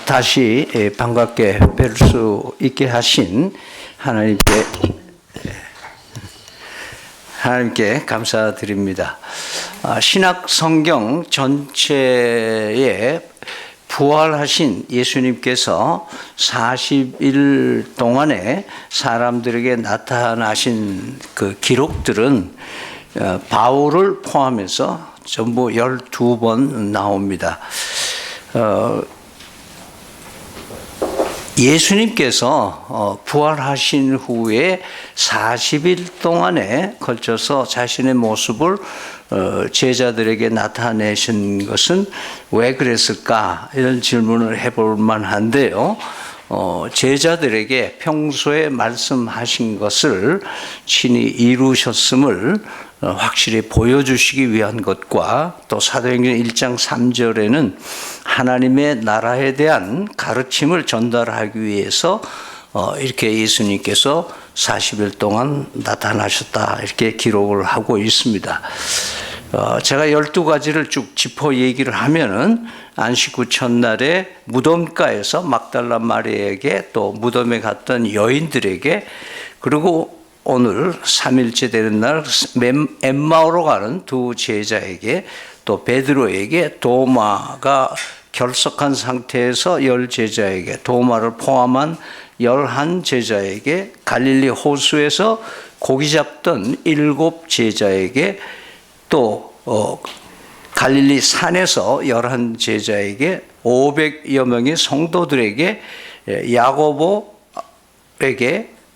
다시 반갑게 뵐 수 있게 하신 하나님께 감사드립니다. 신약 성경 전체에 부활하신 예수님께서 40일 동안에 사람들에게 나타나신 그 기록들은 바울을 포함해서 전부 12번 나옵니다. 예수님께서 부활하신 후에 40일 동안에 걸쳐서 자신의 모습을 제자들에게 나타내신 것은 왜 그랬을까? 이런 질문을 해볼 만한데요. 제자들에게 평소에 말씀하신 것을 친히 이루셨음을 확실히 보여주시기 위한 것과 또 사도행전 1장 3절에는 하나님의 나라에 대한 가르침을 전달하기 위해서 이렇게 예수님께서 40일 동안 나타나셨다 이렇게 기록을 하고 있습니다. 제가 12가지를 쭉 짚어 얘기를 하면은 안식 후 첫날에 무덤가에서 막달라 마리아에게 또 무덤에 갔던 여인들에게 그리고 오늘 3일째 되는 날 엠마오로 가는 두 제자에게 또 베드로에게 도마가 결석한 상태에서 10제자에게 도마를 포함한 11제자에게 갈릴리 호수에서 고기 잡던 7제자에게 또 갈릴리 산에서 11제자에게 500여 명의 성도들에게 야고보에게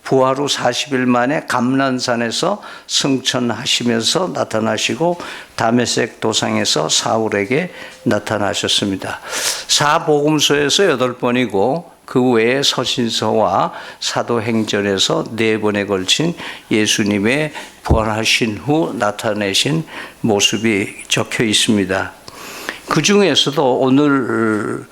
부활 후 40일 만에 감난산에서 승천하시면서 나타나시고 다메섹 도상에서 사울에게 나타나셨습니다. 사복음서에서 8번이고 그 외에 서신서와 사도행전에서 4번에 걸친 예수님의 부활하신 후 나타내신 모습이 적혀 있습니다. 그 중에서도 오늘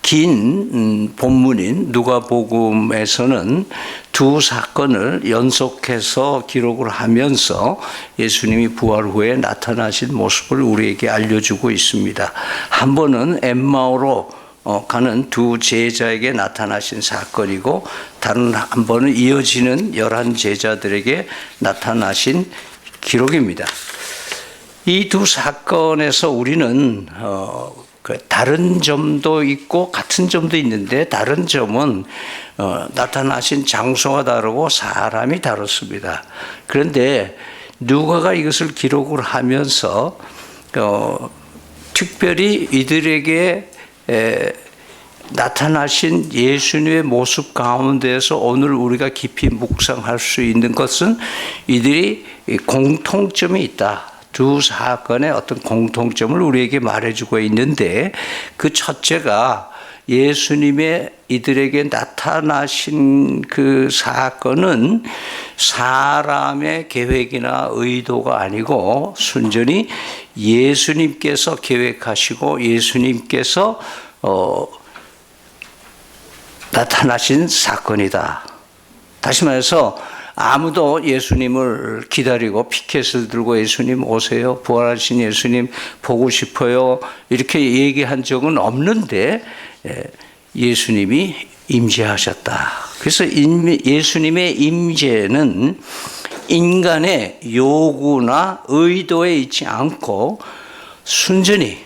긴 본문인 누가복음에서는 두 사건을 연속해서 기록을 하면서 예수님이 부활 후에 나타나신 모습을 우리에게 알려주고 있습니다. 한 번은 엠마오로 가는 두 제자에게 나타나신 사건이고 다른 한 번은 이어지는 11제자들에게 나타나신 기록입니다. 이 두 사건에서 우리는 다른 점도 있고 같은 점도 있는데 다른 점은 나타나신 장소가 다르고 사람이 다릅니다. 그런데 누가가 이것을 기록을 하면서 특별히 이들에게 나타나신 예수님의 모습 가운데에서 오늘 우리가 깊이 묵상할 수 있는 것은 이들이 공통점이 있다. 두 사건의 어떤 공통점을 우리에게 말해주고 있는데 그 첫째가 예수님의 이들에게 나타나신 그 사건은 사람의 계획이나 의도가 아니고 순전히 예수님께서 계획하시고 예수님께서 나타나신 사건이다. 다시 말해서 아무도 예수님을 기다리고 피켓을 들고 예수님 오세요. 부활하신 예수님 보고 싶어요. 이렇게 얘기한 적은 없는데 예수님이 임재하셨다. 그래서 예수님의 임재는 인간의 요구나 의도에 있지 않고 순전히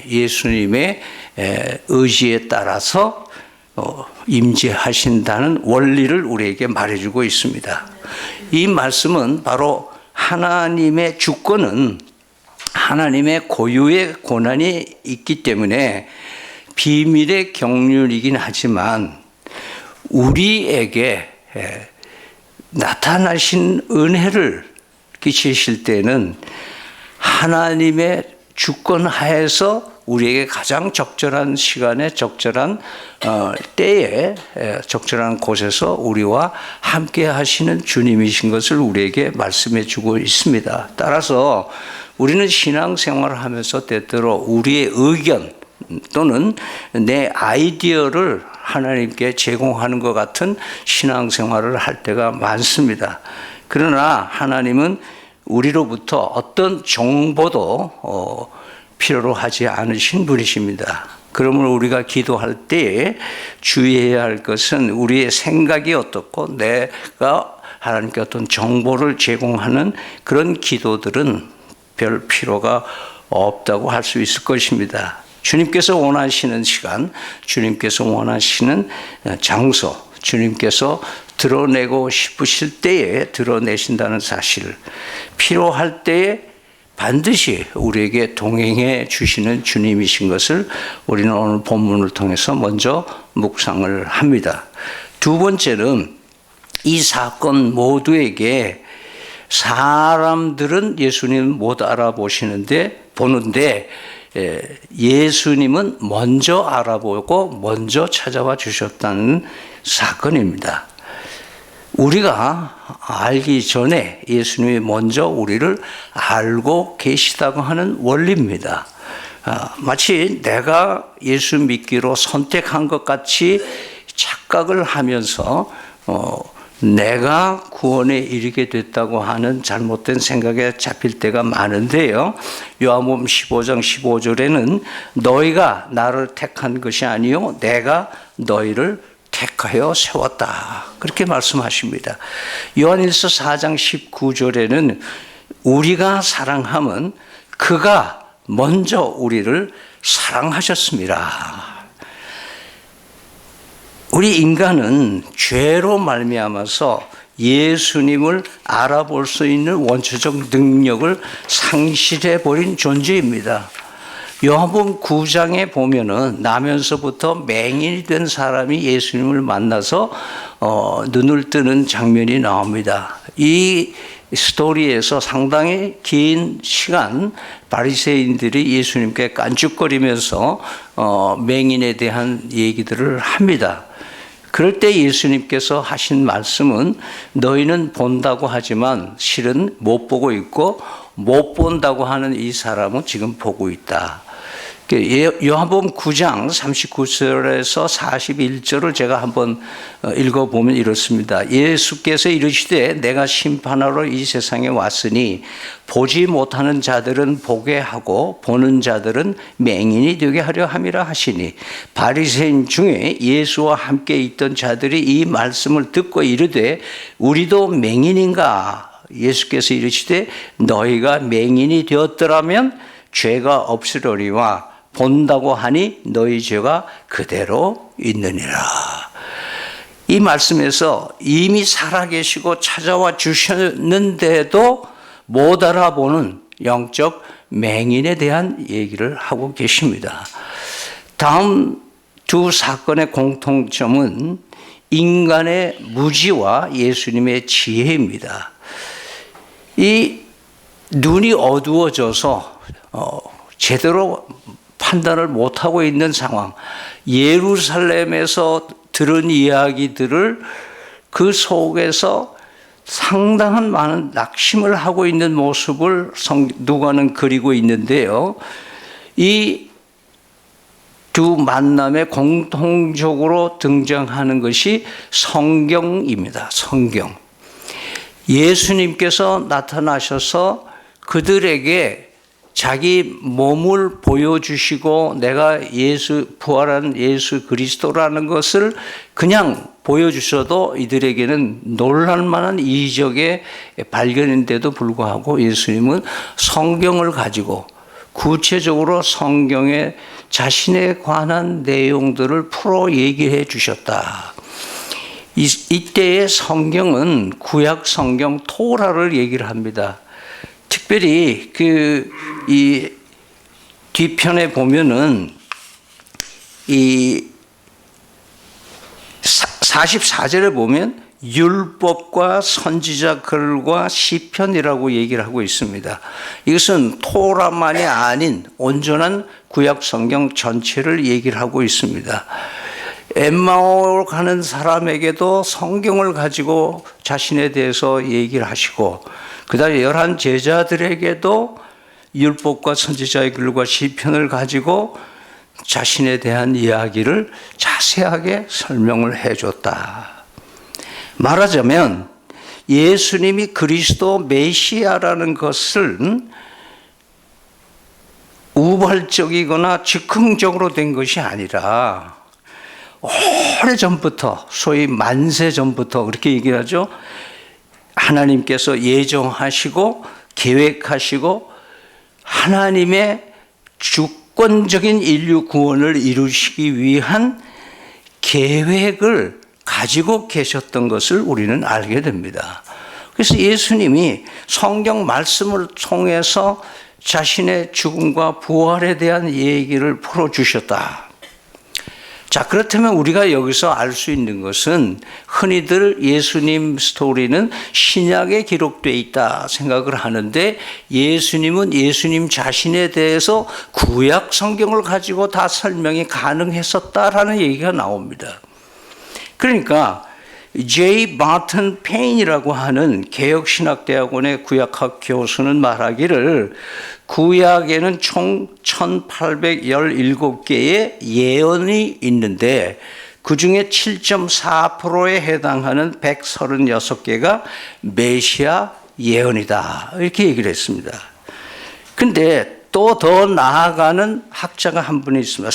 예수님의 의지에 따라서 임재하신다는 원리를 우리에게 말해주고 있습니다. 이 말씀은 바로 하나님의 주권은 하나님의 고유의 권한이 있기 때문에 비밀의 경륜이긴 하지만 우리에게 나타나신 은혜를 끼치실 때는 하나님의 주권 하에서 우리에게 가장 적절한 시간에 적절한 때에 적절한 곳에서 우리와 함께 하시는 주님이신 것을 우리에게 말씀해 주고 있습니다. 따라서 우리는 신앙생활을 하면서 때때로 우리의 의견 또는 내 아이디어를 하나님께 제공하는 것 같은 신앙생활을 할 때가 많습니다. 그러나 하나님은 우리로부터 어떤 정보도 필요로 하지 않으신 분이십니다. 그러므로 우리가 기도할 때 주의해야 할 것은 우리의 생각이 어떻고 내가 하나님께 어떤 정보를 제공하는 그런 기도들은 별 필요가 없다고 할 수 있을 것입니다. 주님께서 원하시는 시간, 주님께서 원하시는 장소, 주님께서 드러내고 싶으실 때에 드러내신다는 사실, 필요할 때에 반드시 우리에게 동행해 주시는 주님이신 것을 우리는 오늘 본문을 통해서 먼저 묵상을 합니다. 두 번째는 이 사건 모두에게 사람들은 예수님 못 보는데 예수님은 먼저 알아보고 먼저 찾아와 주셨다는 사건입니다. 우리가 알기 전에 예수님이 먼저 우리를 알고 계시다고 하는 원리입니다. 마치 내가 예수 믿기로 선택한 것 같이 착각을 하면서 내가 구원에 이르게 됐다고 하는 잘못된 생각에 잡힐 때가 많은데요. 요한복음 15장 15절에는 너희가 나를 택한 것이 아니요 내가 너희를 택하여 세웠다, 그렇게 말씀하십니다. 요한일서 4장 19절에는 우리가 사랑함은 그가 먼저 우리를 사랑하셨습니다. 우리 인간은 죄로 말미암아서 예수님을 알아볼 수 있는 원초적 능력을 상실해버린 존재입니다. 요한복음 9장에 보면은 나면서부터 맹인이 된 사람이 예수님을 만나서 눈을 뜨는 장면이 나옵니다. 이 스토리에서 상당히 긴 시간 바리새인들이 예수님께 깐죽거리면서 맹인에 대한 얘기들을 합니다. 그럴 때 예수님께서 하신 말씀은 너희는 본다고 하지만 실은 못 보고 있고 못 본다고 하는 이 사람은 지금 보고 있다. 요한복음 9장 39절에서 41절을 제가 한번 읽어보면 이렇습니다. 예수께서 이르시되 내가 심판하러 이 세상에 왔으니 보지 못하는 자들은 보게 하고 보는 자들은 맹인이 되게 하려 함이라 하시니 바리새인 중에 예수와 함께 있던 자들이 이 말씀을 듣고 이르되 우리도 맹인인가? 예수께서 이르시되 너희가 맹인이 되었더라면 죄가 없으려니와 본다고 하니 너희 죄가 그대로 있느니라. 이 말씀에서 이미 살아계시고 찾아와 주셨는데도 못 알아보는 영적 맹인에 대한 얘기를 하고 계십니다. 다음 두 사건의 공통점은 인간의 무지와 예수님의 지혜입니다. 이 눈이 어두워져서 제대로 판단을 못하고 있는 상황, 예루살렘에서 들은 이야기들을 그 속에서 상당한 많은 낙심을 하고 있는 모습을 누가는 그리고 있는데요. 이 두 만남에 공통적으로 등장하는 것이 성경입니다. 성경. 예수님께서 나타나셔서 그들에게 자기 몸을 보여주시고 내가 부활한 예수 그리스도라는 것을 그냥 보여주셔도 이들에게는 놀랄만한 이적의 발견인데도 불구하고 예수님은 성경을 가지고 구체적으로 성경에 자신에 관한 내용들을 풀어 얘기해 주셨다. 이때의 성경은 구약 성경 토라를 얘기를 합니다. 특별히 이 뒤편에 보면은 이 44절에 보면 율법과 선지자 글과 시편이라고 얘기를 하고 있습니다. 이것은 토라만이 아닌 온전한 구약 성경 전체를 얘기를 하고 있습니다. 엠마오로 가는 사람에게도 성경을 가지고 자신에 대해서 얘기를 하시고 그 다음에 11 제자들에게도 율법과 선지자의 글과 시편을 가지고 자신에 대한 이야기를 자세하게 설명을 해줬다. 말하자면 예수님이 그리스도 메시아라는 것을 우발적이거나 즉흥적으로 된 것이 아니라 오래전부터, 소위 만세 전부터 그렇게 얘기하죠. 하나님께서 예정하시고 계획하시고 하나님의 주권적인 인류 구원을 이루시기 위한 계획을 가지고 계셨던 것을 우리는 알게 됩니다. 그래서 예수님이 성경 말씀을 통해서 자신의 죽음과 부활에 대한 얘기를 풀어주셨다. 자, 그렇다면 우리가 여기서 알 수 있는 것은 흔히들 예수님 스토리는 신약에 기록되어 있다 생각을 하는데 예수님은 예수님 자신에 대해서 구약 성경을 가지고 다 설명이 가능했었다라는 얘기가 나옵니다. 그러니까 J. Barton Payne이라고 하는 개혁신학대학원의 구약학 교수는 말하기를 구약에는 총 1817개의 예언이 있는데 그중에 7.4%에 해당하는 136개가 메시아 예언이다. 이렇게 얘기를 했습니다. 근데 또 더 나아가는 학자가 한 분이 있습니다.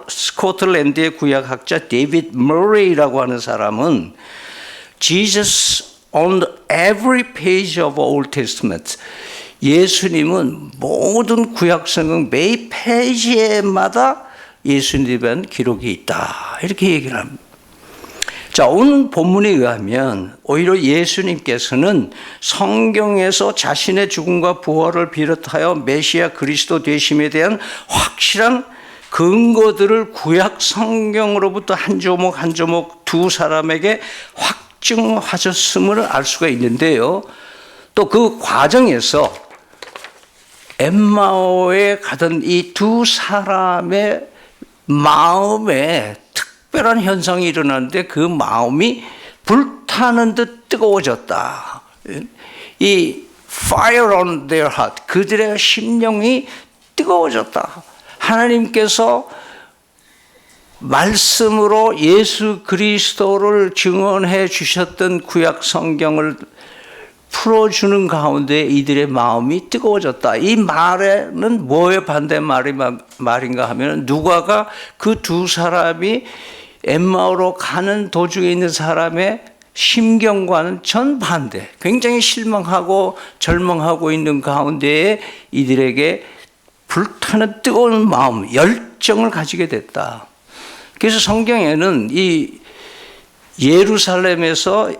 스코틀랜드의 구약학자 데이비드 머레이라고 하는 사람은 Jesus on every page of Old Testament, 예수님은 모든 구약성경 매 페이지에마다 예수님에 대한 기록이 있다. 이렇게 얘기를 합니다. 자, 오늘 본문에 의하면 오히려 예수님께서는 성경에서 자신의 죽음과 부활을 비롯하여 메시아 그리스도 되심에 대한 확실한 근거들을 구약 성경으로부터 한 조목 한 조목 두 사람에게 확증하셨음을 알 수가 있는데요. 또 그 과정에서 엠마오에 가던 이 두 사람의 마음에 특별한 현상이 일어나는데 그 마음이 불타는 듯 뜨거워졌다. 이 fire on their heart, 그들의 심령이 뜨거워졌다. 하나님께서 말씀으로 예수 그리스도를 증언해 주셨던 구약 성경을 풀어주는 가운데 이들의 마음이 뜨거워졌다. 이 말에는 뭐의 반대 말인가 하면 누가가 그 두 사람이 엠마오로 가는 도중에 있는 사람의 심경과는 전반대, 굉장히 실망하고 절망하고 있는 가운데에 이들에게 불타는 뜨거운 마음, 열정을 가지게 됐다. 그래서 성경에는 이 예루살렘에서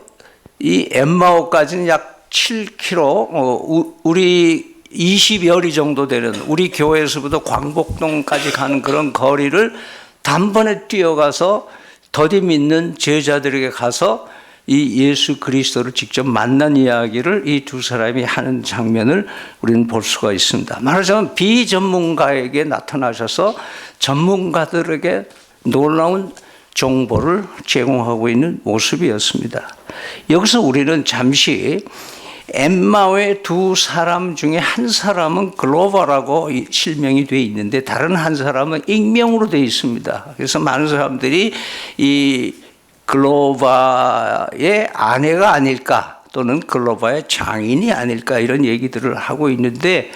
이 엠마오까지는 약 7km, 우리 20여리 정도 되는 우리 교회에서부터 광복동까지 가는 그런 거리를 단번에 뛰어가서 더디 믿는 제자들에게 가서 이 예수 그리스도를 직접 만난 이야기를 이 두 사람이 하는 장면을 우리는 볼 수가 있습니다. 말하자면 비전문가에게 나타나셔서 전문가들에게 놀라운 정보를 제공하고 있는 모습이었습니다. 여기서 우리는 잠시 엠마오의 두 사람 중에 한 사람은 글로바라고 실명이 되어 있는데 다른 한 사람은 익명으로 되어 있습니다. 그래서 많은 사람들이 이 글로바의 아내가 아닐까 또는 글로바의 장인이 아닐까 이런 얘기들을 하고 있는데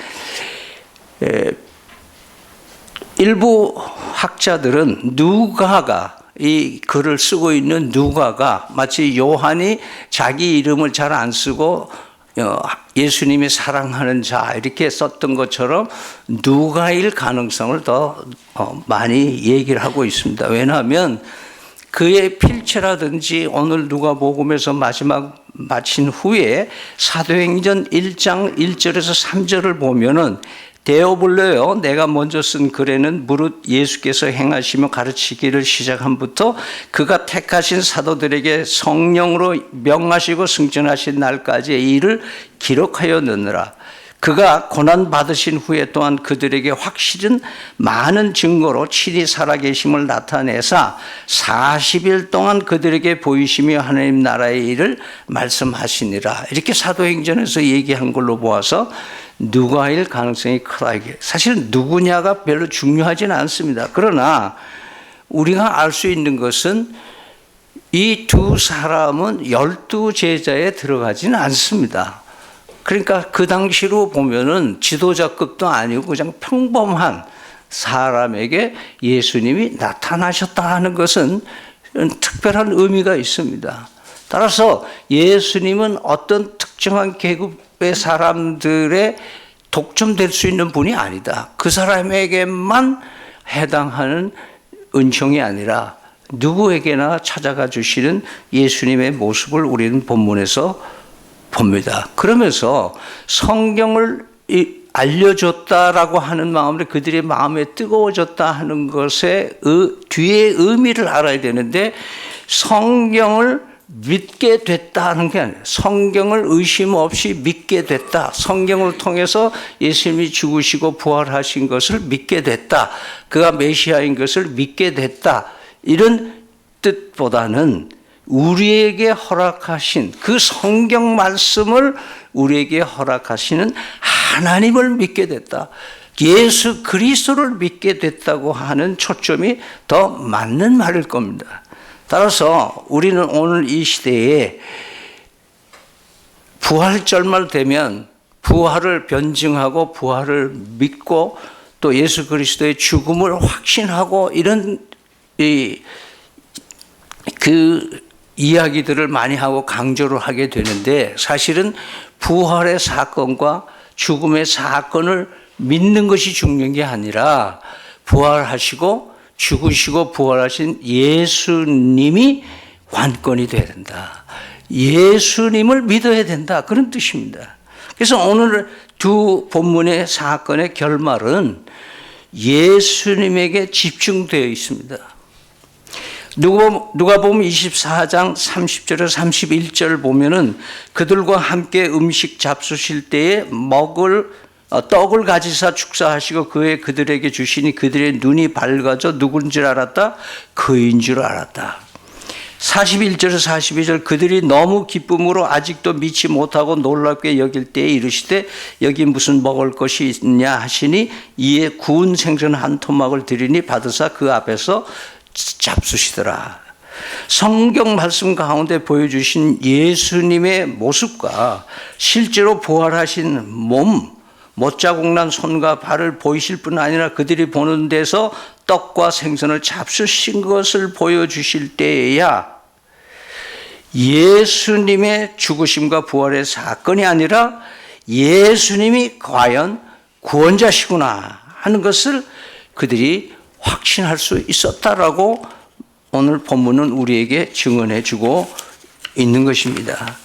일부 학자들은 누가가 이 글을 쓰고 있는 누가가 마치 요한이 자기 이름을 잘 안 쓰고 예수님이 사랑하는 자 이렇게 썼던 것처럼 누가일 가능성을 더 많이 얘기를 하고 있습니다. 왜냐하면 그의 필체라든지 오늘 누가복음에서 마지막 마친 후에 사도행전 1장 1절에서 3절을 보면은 데어블레요, 내가 먼저 쓴 글에는 무릇 예수께서 행하시며 가르치기를 시작함부터 그가 택하신 사도들에게 성령으로 명하시고 승천하신 날까지의 일을 기록하여 넣느라. 그가 고난받으신 후에 또한 그들에게 확실한 많은 증거로 친히 살아계심을 나타내사 40일 동안 그들에게 보이시며 하나님 나라의 일을 말씀하시니라. 이렇게 사도행전에서 얘기한 걸로 보아서 누가일 가능성이 크다. 이게 사실 누구냐가 별로 중요하지는 않습니다. 그러나 우리가 알 수 있는 것은 이 두 사람은 12 제자에 들어가지는 않습니다. 그러니까 그 당시로 보면은 지도자급도 아니고 그냥 평범한 사람에게 예수님이 나타나셨다 하는 것은 특별한 의미가 있습니다. 따라서 예수님은 어떤 특정한 계급의 사람들의 독점될 수 있는 분이 아니다. 그 사람에게만 해당하는 은총이 아니라 누구에게나 찾아가 주시는 예수님의 모습을 우리는 본문에서 봅니다. 그러면서 성경을 알려줬다라고 하는 마음으로 그들의 마음에 뜨거워졌다 하는 것의 뒤의 의미를 알아야 되는데, 성경을 믿게 됐다는 게 아니에요. 성경을 의심 없이 믿게 됐다. 성경을 통해서 예수님이 죽으시고 부활하신 것을 믿게 됐다. 그가 메시아인 것을 믿게 됐다. 이런 뜻보다는 우리에게 허락하신 그 성경 말씀을 우리에게 허락하시는 하나님을 믿게 됐다. 예수 그리스도를 믿게 됐다고 하는 초점이 더 맞는 말일 겁니다. 따라서 우리는 오늘 이 시대에 부활절만 되면 부활을 변증하고 부활을 믿고 또 예수 그리스도의 죽음을 확신하고 이런 그 이야기들을 많이 하고 강조를 하게 되는데, 사실은 부활의 사건과 죽음의 사건을 믿는 것이 중요한 게 아니라 부활하시고 죽으시고 부활하신 예수님이 관건이 되어야 된다. 예수님을 믿어야 된다. 그런 뜻입니다. 그래서 오늘 두 본문의 사건의 결말은 예수님에게 집중되어 있습니다. 누가복음 24장 30절에서 31절 보면은 그들과 함께 음식 잡수실 때에 떡을 가지사 축사하시고 그들에게 주시니 그들의 눈이 밝아져 누군 줄 알았다? 그인 줄 알았다. 41절에서 42절 그들이 너무 기쁨으로 아직도 믿지 못하고 놀랍게 여길 때에 이르시되 여기 무슨 먹을 것이 있냐 하시니 이에 구운 생선 한 토막을 드리니 받으사 그 앞에서 잡수시더라. 성경 말씀 가운데 보여주신 예수님의 모습과 실제로 부활하신 몸, 못자국난 손과 발을 보이실 뿐 아니라 그들이 보는 데서 떡과 생선을 잡수신 것을 보여주실 때에야 예수님의 죽으심과 부활의 사건이 아니라 예수님이 과연 구원자시구나 하는 것을 그들이 확신할 수 있었다라고 오늘 본문은 우리에게 증언해 주고 있는 것입니다.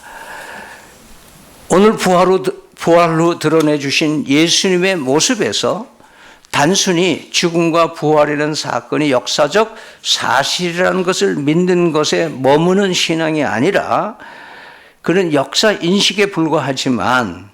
오늘 부활로 드러내 주신 예수님의 모습에서 단순히 죽음과 부활이라는 사건이 역사적 사실이라는 것을 믿는 것에 머무는 신앙이 아니라, 그는 역사 인식에 불과하지만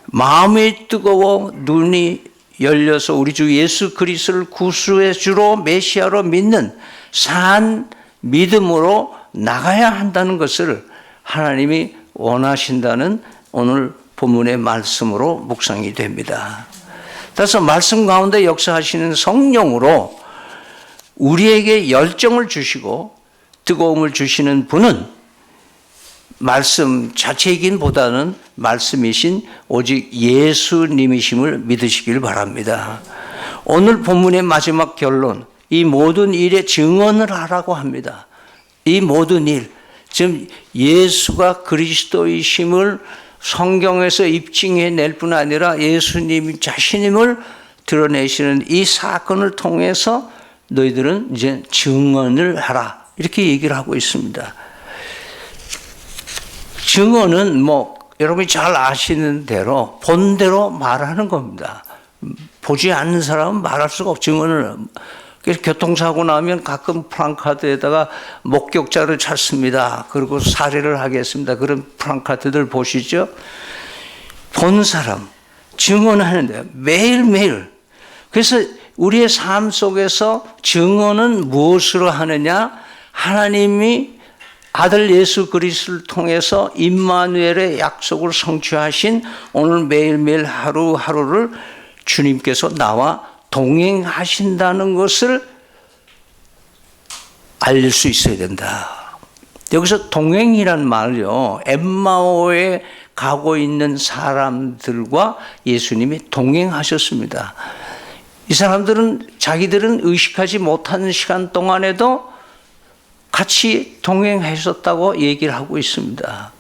마음이 뜨거워 눈이 열려서 우리 주 예수 그리스도를 구주의 주로 메시아로 믿는 산 믿음으로 나가야 한다는 것을 하나님이 원하신다는 오늘 본문의 말씀으로 묵상이 됩니다. 따라서 말씀 가운데 역사하시는 성령으로 우리에게 열정을 주시고 뜨거움을 주시는 분은 말씀 자체이긴 보다는 말씀이신 오직 예수님이심을 믿으시길 바랍니다. 오늘 본문의 마지막 결론, 이 모든 일에 증언을 하라고 합니다. 이 모든 일, 지금 예수가 그리스도이심을 성경에서 입증해낼 뿐 아니라 예수님 자신임을 드러내시는 이 사건을 통해서 너희들은 이제 증언을 하라, 이렇게 얘기를 하고 있습니다. 증언은 여러분이 잘 아시는 대로 본대로 말하는 겁니다. 보지 않는 사람은 말할 수가 없고, 증언을. 그래서 교통사고 나면 가끔 프랑카드에다가 목격자를 찾습니다. 그리고 사례를 하겠습니다. 그런 프랑카드들 보시죠. 본 사람, 증언하는데 매일매일. 그래서 우리의 삶 속에서 증언은 무엇으로 하느냐? 하나님이 아들 예수 그리스도를 통해서 임마누엘의 약속을 성취하신 오늘 매일매일 하루하루를 주님께서 나와 동행하신다는 것을 알릴 수 있어야 된다. 여기서 동행이란 말을요, 엠마오의 가고 있는 사람들과 예수님이 동행하셨습니다. 이 사람들은 자기들은 의식하지 못하는 시간 동안에도 같이 동행하셨다고 얘기를 하고 있습니다.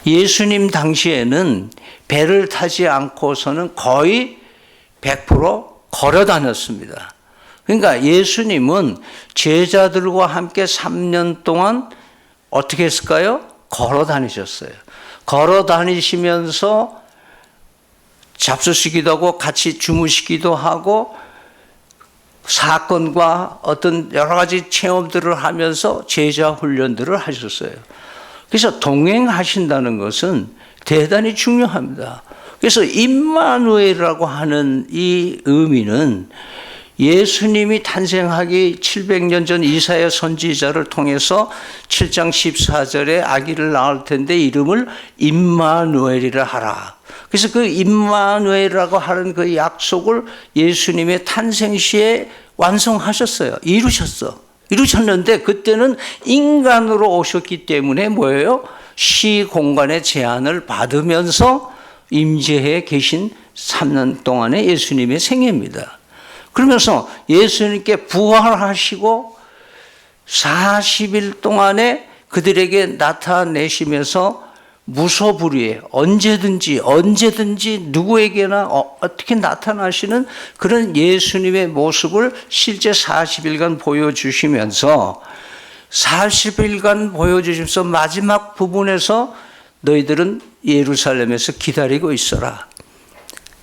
예수님 당시에는 배를 타지 않고서는 거의 100% 걸어 다녔습니다. 그러니까 예수님은 제자들과 함께 3년 동안 어떻게 했을까요? 걸어 다니셨어요. 걸어 다니시면서 잡수시기도 하고 같이 주무시기도 하고 사건과 어떤 여러 가지 체험들을 하면서 제자 훈련들을 하셨어요. 그래서 동행하신다는 것은 대단히 중요합니다. 그래서 임마누엘이라고 하는 이 의미는 예수님이 탄생하기 700년 전 이사야 선지자를 통해서 7장 14절에 아기를 낳을 텐데 이름을 임마누엘이라 하라. 그래서 그 임마누엘이라고 하는 그 약속을 예수님의 탄생 시에 완성하셨어요. 이루셨는데 그때는 인간으로 오셨기 때문에 뭐예요? 시공간의 제한을 받으면서 임재해 계신 3년 동안의 예수님의 생애입니다. 그러면서 예수님께 부활하시고 40일 동안에 그들에게 나타내시면서 무소불위에 언제든지 누구에게나 어떻게 나타나시는 그런 예수님의 모습을 실제 40일간 보여주시면서 40일간 보여주시면서 마지막 부분에서 너희들은 예루살렘에서 기다리고 있어라.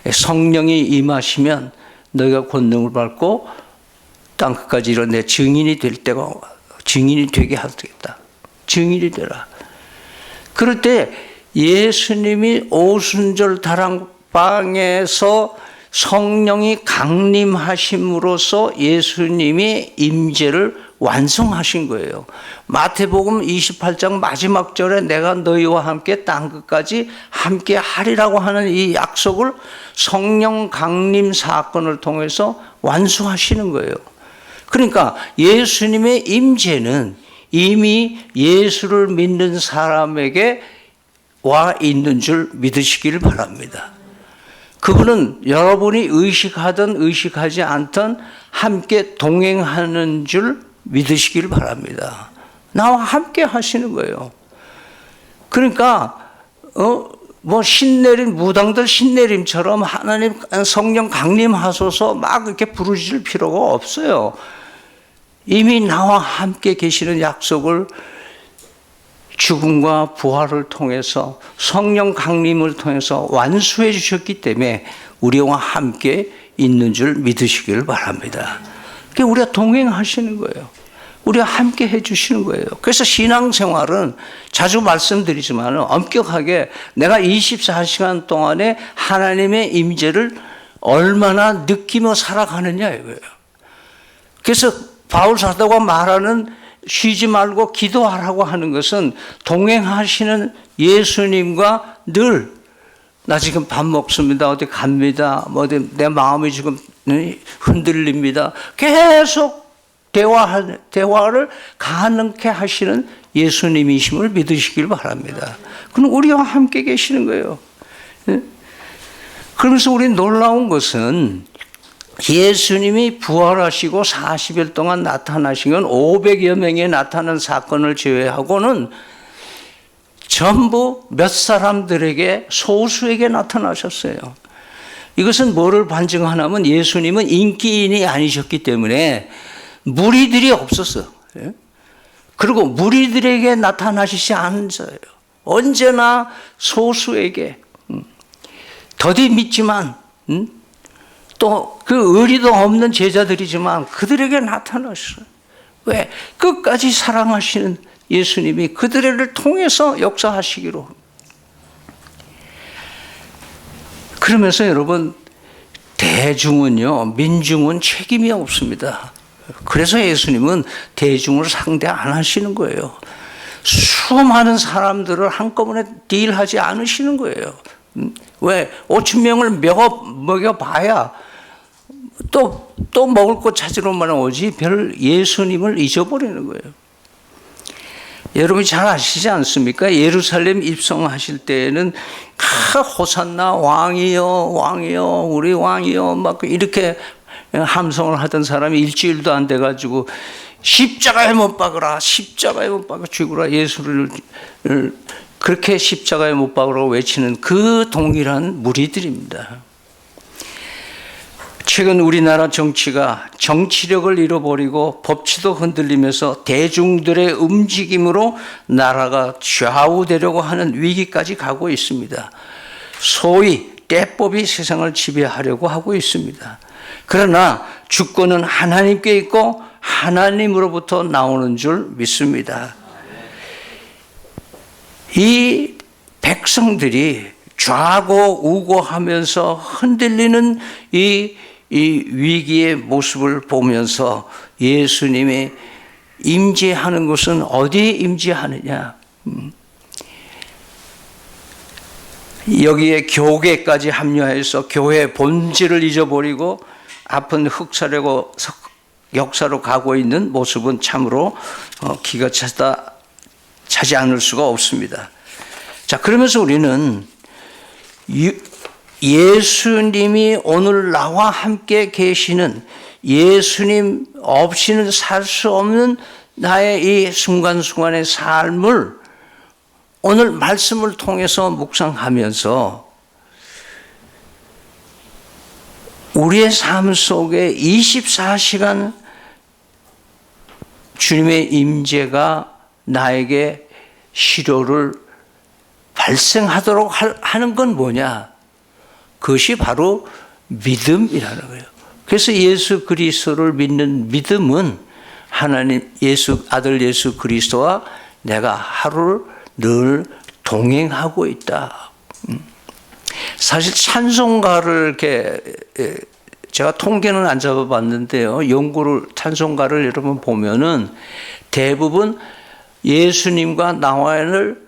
성령이 임하시면 너희가 권능을 받고 땅끝까지 이런 내 증인이 될 때가 증인이 되게 하겠다. 증인이 되라. 그럴 때 예수님이 오순절 다락방에서 성령이 강림하심으로써 예수님이 임재를 완성하신 거예요. 마태복음 28장 마지막 절에 내가 너희와 함께 땅끝까지 함께 하리라고 하는 이 약속을 성령 강림 사건을 통해서 완수하시는 거예요. 그러니까 예수님의 임재는 이미 예수를 믿는 사람에게 와 있는 줄 믿으시길 바랍니다. 그분은 여러분이 의식하든 의식하지 않든 함께 동행하는 줄 믿으시길 바랍니다. 나와 함께 하시는 거예요. 그러니까 무당들 신내림처럼 하나님 성령 강림하소서 막 이렇게 부르실 필요가 없어요. 이미 나와 함께 계시는 약속을 죽음과 부활을 통해서 성령 강림을 통해서 완수해 주셨기 때문에 우리와 함께 있는 줄 믿으시길 바랍니다. 그러니까 우리가 동행하시는 거예요. 우리가 함께 해주시는 거예요. 그래서 신앙생활은 자주 말씀드리지만 엄격하게 내가 24시간 동안에 하나님의 임재를 얼마나 느끼며 살아가느냐 이거예요. 그래서 바울 사도가 말하는 쉬지 말고 기도하라고 하는 것은 동행하시는 예수님과 늘 나 지금 밥 먹습니다. 어디 갑니다. 어디 내 마음이 지금 흔들립니다. 계속 대화를 가능케 하시는 예수님이심을 믿으시길 바랍니다. 그럼 우리와 함께 계시는 거예요. 그러면서 우리 놀라운 것은 예수님이 부활하시고 40일 동안 나타나신 건 500여 명에 나타난 사건을 제외하고는 전부 몇 사람들에게 소수에게 나타나셨어요. 이것은 뭐를 반증하냐면 예수님은 인기인이 아니셨기 때문에 무리들이 없었어요. 그리고 무리들에게 나타나시지 않으셔요. 언제나 소수에게 더디 믿지만 또 그 의리도 없는 제자들이지만 그들에게 나타나셨어요. 왜? 끝까지 사랑하시는 예수님이 그들을 통해서 역사하시기로. 그러면서 여러분, 대중은요, 민중은 책임이 없습니다. 그래서 예수님은 대중을 상대 안 하시는 거예요. 수많은 사람들을 한꺼번에 딜하지 않으시는 거예요. 왜? 5,000명을 먹여봐야 또 먹을 것 찾으러만 오지 별 예수님을 잊어버리는 거예요. 여러분이 잘 아시지 않습니까? 예루살렘 입성하실 때에는 호산나 왕이여 왕이여 우리 왕이여 막 이렇게 함성을 하던 사람이 일주일도 안 돼가지고 십자가에 못 박으라 십자가에 못 박아 죽으라 예수를 그렇게 십자가에 못 박으라고 외치는 그 동일한 무리들입니다. 최근 우리나라 정치가 정치력을 잃어버리고 법치도 흔들리면서 대중들의 움직임으로 나라가 좌우되려고 하는 위기까지 가고 있습니다. 소위 때법이 세상을 지배하려고 하고 있습니다. 그러나 주권은 하나님께 있고 하나님으로부터 나오는 줄 믿습니다. 이 백성들이 좌고 우고 하면서 흔들리는 이 위기의 모습을 보면서 예수님이 임재하는 것은 어디에 임재하느냐? 여기에 교계까지 합류해서 교회의 본질을 잊어버리고 아픈 흑사려고 역사로 가고 있는 모습은 참으로 기가 차지 않을 수가 없습니다. 자, 그러면서 우리는 예수님이 오늘 나와 함께 계시는 예수님 없이는 살 수 없는 나의 이 순간순간의 삶을 오늘 말씀을 통해서 묵상하면서 우리의 삶 속에 24시간 주님의 임재가 나에게 시료를 발생하도록 하는 건 뭐냐? 그것이 바로 믿음이라는 거예요. 그래서 예수 그리스도를 믿는 믿음은 하나님 아들 예수 그리스도와 내가 하루를 늘 동행하고 있다. 사실 찬송가를 이렇게 제가 통계는 안 잡아봤는데요. 찬송가를 여러분 보면은 대부분 예수님과 나와를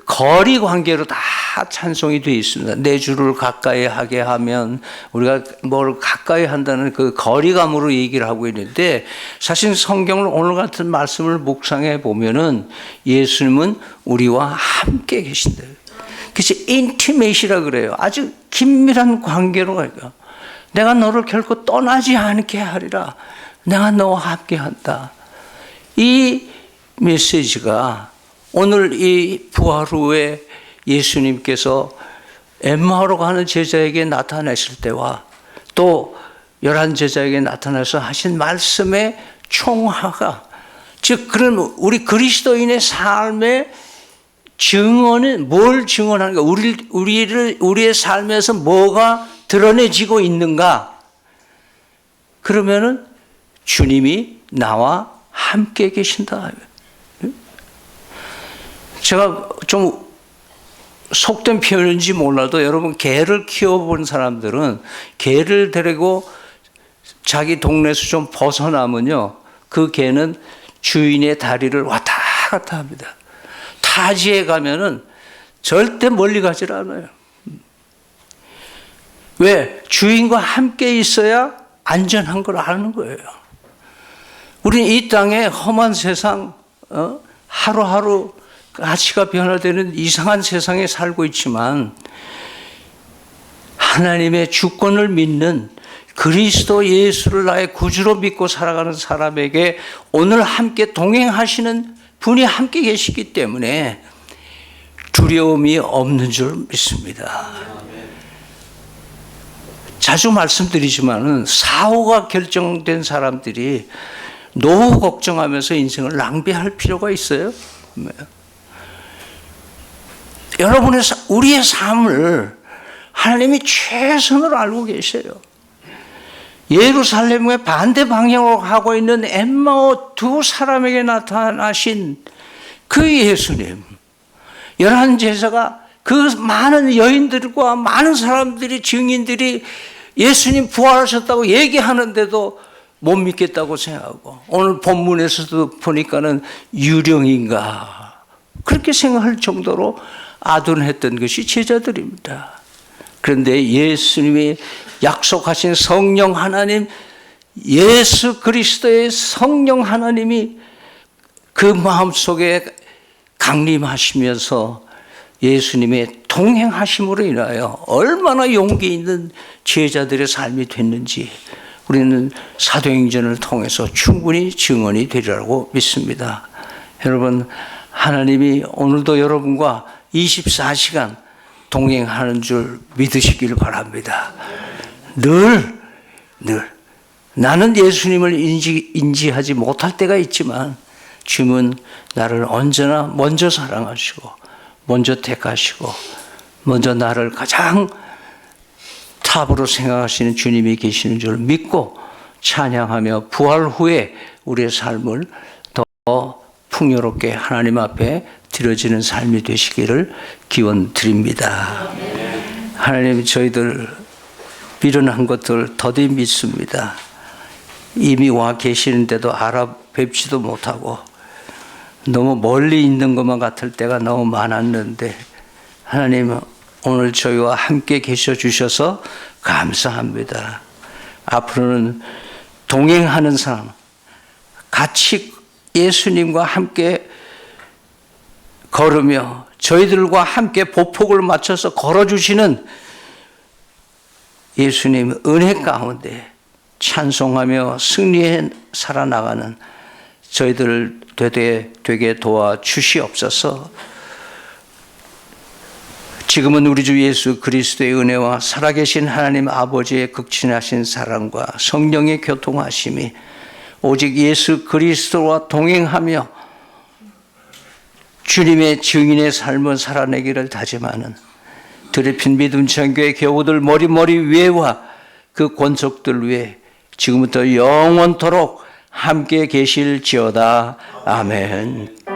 거리 관계로 다 찬송이 되어 있습니다. 내 주를 가까이 하게 하면 우리가 뭘 가까이 한다는 그 거리감으로 얘기를 하고 있는데 사실 성경을 오늘 같은 말씀을 묵상해 보면은 예수님은 우리와 함께 계신다. 그래서 인티메이시라 그래요. 아주 긴밀한 관계로 가요. 내가 너를 결코 떠나지 않게 하리라. 내가 너와 함께 한다. 이 메시지가 오늘 이 부활 후에 예수님께서 엠마오로 가는 제자에게 나타나실 때와 또 11제자에게 나타나서 하신 말씀의 총화가 즉 그런 우리 그리스도인의 삶의 증언은 뭘 증언하는가? 우리의 삶에서 뭐가 드러내지고 있는가? 그러면은 주님이 나와 함께 계신다. 제가 좀 속된 표현인지 몰라도 여러분 개를 키워본 사람들은 개를 데리고 자기 동네에서 좀 벗어나면요 그 개는 주인의 다리를 왔다 갔다 합니다. 타지에 가면은 절대 멀리 가질 않아요. 왜? 주인과 함께 있어야 안전한 걸 아는 거예요. 우리는 이 땅에 험한 세상, 하루하루 가치가 변화되는 이상한 세상에 살고 있지만 하나님의 주권을 믿는 그리스도 예수를 나의 구주로 믿고 살아가는 사람에게 오늘 함께 동행하시는 분이 함께 계시기 때문에 두려움이 없는 줄 믿습니다. 자주 말씀드리지만은 사후가 결정된 사람들이 노후 걱정하면서 인생을 낭비할 필요가 있어요? 여러분의 우리의 삶을 하나님이 최선으로 알고 계세요. 예루살렘의 반대 방향으로 가고 있는 엠마오 두 사람에게 나타나신 그 예수님, 11제자가 그 많은 여인들과 많은 사람들이 증인들이 예수님 부활하셨다고 얘기하는데도 못 믿겠다고 생각하고 오늘 본문에서도 보니까는 유령인가 그렇게 생각할 정도로 아둔했던 것이 제자들입니다. 그런데 예수님이 약속하신 성령 하나님, 예수 그리스도의 성령 하나님이 그 마음속에 강림하시면서 예수님의 동행하심으로 인하여 얼마나 용기 있는 제자들의 삶이 됐는지 우리는 사도행전을 통해서 충분히 증언이 되리라고 믿습니다. 여러분, 하나님이 오늘도 여러분과 24시간 동행하는 줄 믿으시길 바랍니다. 늘 나는 예수님을 인지하지 못할 때가 있지만 주님은 나를 언제나 먼저 사랑하시고 먼저 택하시고 먼저 나를 가장 탑으로 생각하시는 주님이 계시는 줄 믿고 찬양하며 부활 후에 우리의 삶을 더 풍요롭게 하나님 앞에 드려지는 삶이 되시기를 기원 드립니다. 하나님, 저희들 미련한 것들 더디 믿습니다. 이미 와 계시는데도 알아뵙지도 못하고 너무 멀리 있는 것만 같을 때가 너무 많았는데 하나님, 오늘 저희와 함께 계셔 주셔서 감사합니다. 앞으로는 동행하는 사람, 같이 예수님과 함께 걸으며 저희들과 함께 보폭을 맞춰서 걸어주시는 예수님 은혜 가운데 찬송하며 승리해 살아나가는 저희들 되게 도와주시옵소서. 지금은 우리 주 예수 그리스도의 은혜와 살아계신 하나님 아버지의 극진하신 사랑과 성령의 교통하심이 오직 예수 그리스도와 동행하며 주님의 증인의 삶을 살아내기를 다짐하는 드레핀 믿음 전교의 교우들 머리 위에와 그 권속들 위에 지금부터 영원토록 함께 계실지어다. 아멘.